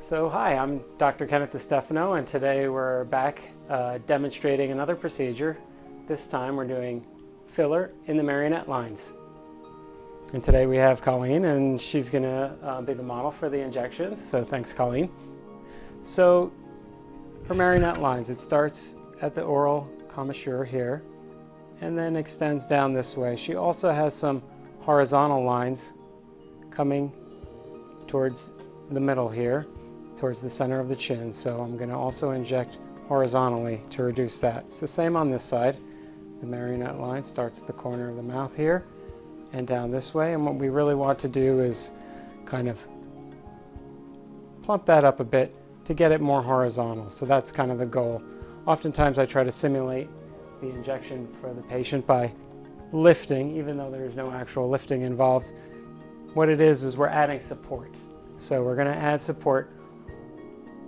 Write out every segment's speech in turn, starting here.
So hi, I'm Dr. Kenneth DiStefano, and today we're back demonstrating another procedure. This time we're doing filler in the marionette lines. And today we have Colleen, and she's going to be the model for the injections. So thanks, Colleen. So for marionette lines, it starts at the oral commissure here and then extends down this way. She also has some horizontal lines coming towards the middle here, towards the center of the chin. So I'm going to also inject horizontally to reduce that. It's the same on this side. The marionette line starts at the corner of the mouth here and down this way. And what we really want to do is kind of plump that up a bit to get it more horizontal. So that's kind of the goal. Oftentimes I try to simulate the injection for the patient by lifting, even though there's no actual lifting involved. What it is we're adding support. So we're going to add support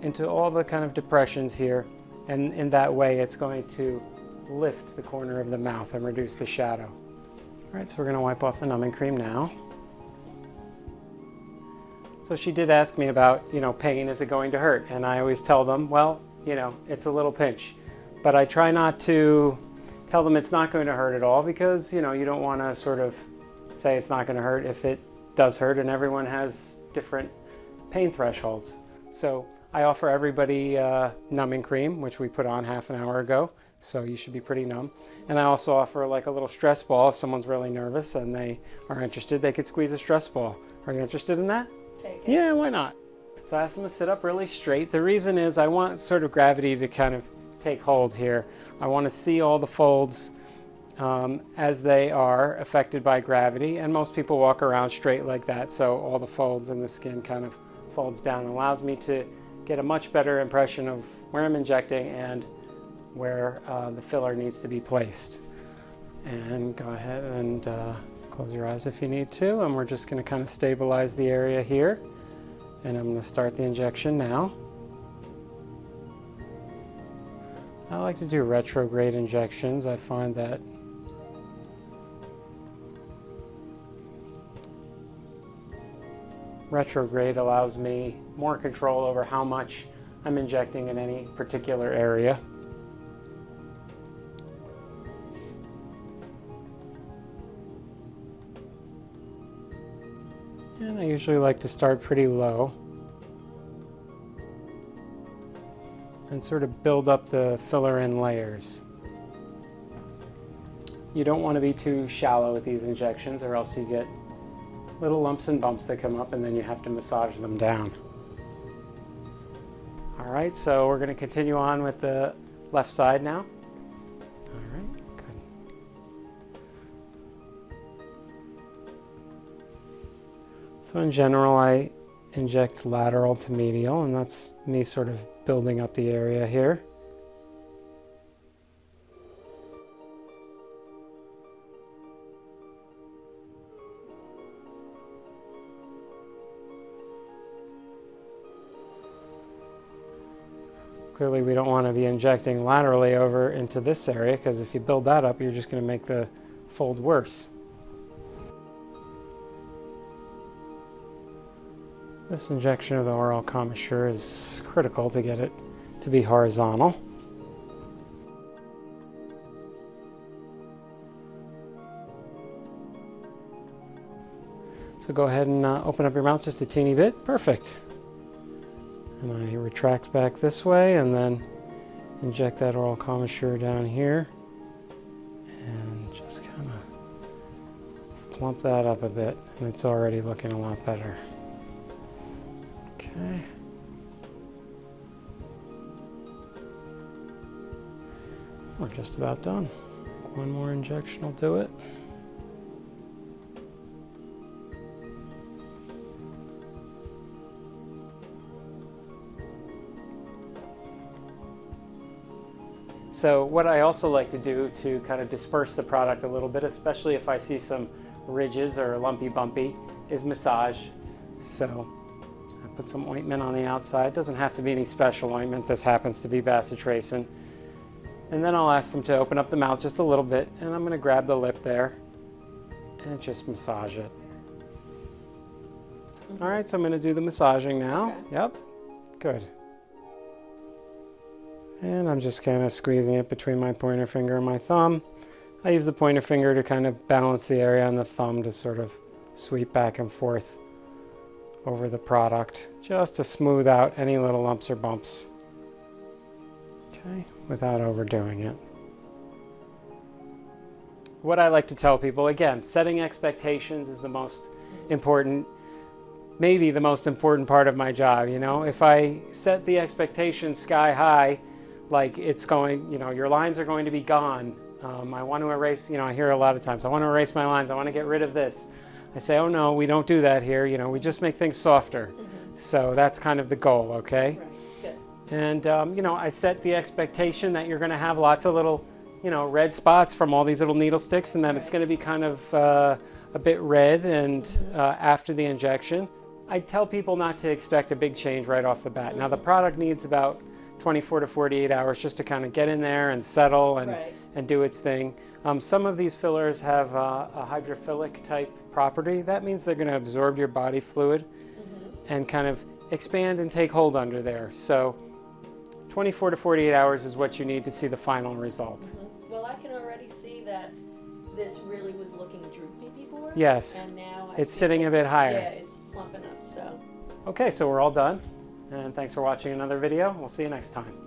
into all the kind of depressions here, and in that way it's going to lift the corner of the mouth and reduce the shadow. All right, so we're going to wipe off the numbing cream now. So she did ask me about, pain, is it going to hurt? And I always tell them, well, it's a little pinch. But I try not to tell them it's not going to hurt at all, because, you don't want to sort of say it's not going to hurt if it does hurt, and everyone has different pain thresholds. So I offer everybody numbing cream, which we put on half an hour ago, so you should be pretty numb. And I also offer like a little stress ball if someone's really nervous and they are interested, they could squeeze a stress ball. Are you interested in that? Take it. Yeah, why not? So I asked them to sit up really straight. The reason is I want sort of gravity to kind of take hold here. I want to see all the folds as they are affected by gravity, and most people walk around straight like that, so all the folds in the skin kind of folds down. It allows me to get a much better impression of where I'm injecting and where the filler needs to be placed. And go ahead and close your eyes if you need to, and we're just going to kind of stabilize the area here, and I'm going to start the injection now. I like to do retrograde injections. I find that retrograde allows me more control over how much I'm injecting in any particular area. And I usually like to start pretty low and sort of build up the filler in layers. You don't want to be too shallow with these injections, or else you get little lumps and bumps that come up, and then you have to massage them down. All right, so we're going to continue on with the left side now. All right, good. So in general, I inject lateral to medial, and that's me sort of building up the area here. Clearly we don't want to be injecting laterally over into this area, because if you build that up, you're just going to make the fold worse. This injection of the oral commissure is critical to get it to be horizontal. So go ahead and open up your mouth just a teeny bit. Perfect. And I retract back this way and then inject that oral commissure down here and just kind of plump that up a bit, and it's already looking a lot better. Okay. We're just about done. One more injection will do it. So what I also like to do to kind of disperse the product a little bit, especially if I see some ridges or lumpy bumpy, is massage. So I put some ointment on the outside. It doesn't have to be any special ointment. This happens to be bacitracin. And then I'll ask them to open up the mouth just a little bit, and I'm going to grab the lip there and just massage it. All right, so I'm going to do the massaging now. Okay. Yep. Good. And I'm just kind of squeezing it between my pointer finger and my thumb. I use the pointer finger to kind of balance the area and the thumb to sort of sweep back and forth over the product, just to smooth out any little lumps or bumps. Okay, without overdoing it. What I like to tell people, again, setting expectations is the most important, maybe the most important part of my job. You know, if I set the expectations sky high, like it's going, you know, your lines are going to be gone. I want to erase, you know, I hear a lot of times, I want to erase my lines, I want to get rid of this. I say, oh no, we don't do that here. You know, we just make things softer. So that's kind of the goal, okay? Right. Good. And, you know, I set the expectation that you're going to have lots of little, you know, red spots from all these little needle sticks, and that it's going to be kind of a bit red and after the injection. I tell people not to expect a big change right off the bat. Now the product needs about 24 to 48 hours just to kind of get in there and settle and do its thing. Some of these fillers have a hydrophilic type property. That means they're going to absorb your body fluid and kind of expand and take hold under there. So 24 to 48 hours is what you need to see the final result. Well, I can already see that this really was looking droopy before. Yes. And now it's sitting a bit higher. Yeah, it's plumping up, so. Okay, so we're all done. And thanks for watching another video. We'll see you next time.